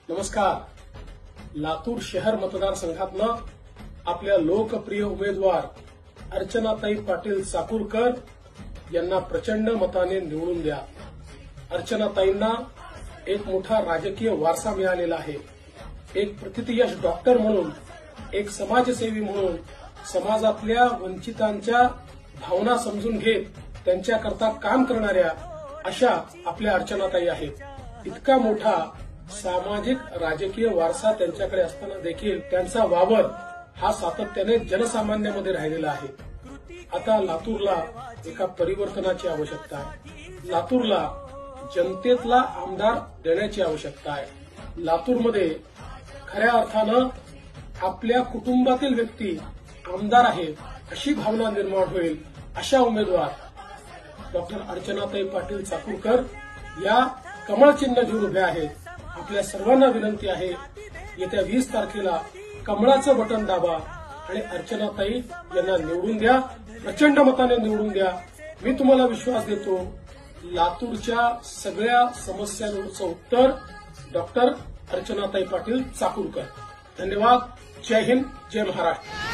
नमस्कार। लातूर शहर मतदारसंघातनं आपल्या लोकप्रिय उमेदवार अर्चनाताई पाटील चाकूरकर यांना प्रचंड मताने निवडून द्या। अर्चनाताईंना एक मोठा राजकीय वारसा मिळालेला आहे। एक प्रतिथयश डॉक्टर म्हणून, एक समाजसेवी म्हणून समाजातल्या वंचितांच्या भावना समजून घेत त्यांच्याकरता काम करणाऱ्या अशा आपल्या अर्चनाताई आहेत। इतका मोठा सामाजिक राजकीय वारसा त्यांच्याकडे असताना देखील त्यांचा वावर हा सातत्याने जनसामान्यामध्ये राहिलेला आहे। आता लातूरला एका परिवर्तनाची आवश्यकता आहे। लातूरला जनतेतला आमदार देण्याची आवश्यकता आहे। लातूरमध्ये खऱ्या अर्थानं आपल्या कुटुंबातील व्यक्ती आमदार आहे अशी भावना निर्माण होईल अशा उमेदवार डॉक्टर अर्चनाताई पाटील चाकूरकर या कमळ चिन्ह घेऊन उभ्या आहेत। आपल्या सर्वांना विनंती आहे, येत्या 20 तारखेला कमळाचं बटन दाबा आणि अर्चनाताई यांना निवडून द्या, प्रचंड मताने निवडून द्या। मी तुम्हाला विश्वास देतो, लातूरच्या सगळ्या समस्यांवरचं उत्तर डॉक्टर अर्चनाताई पाटील चाकूरकर। धन्यवाद। जय हिंद, जय महाराष्ट्र।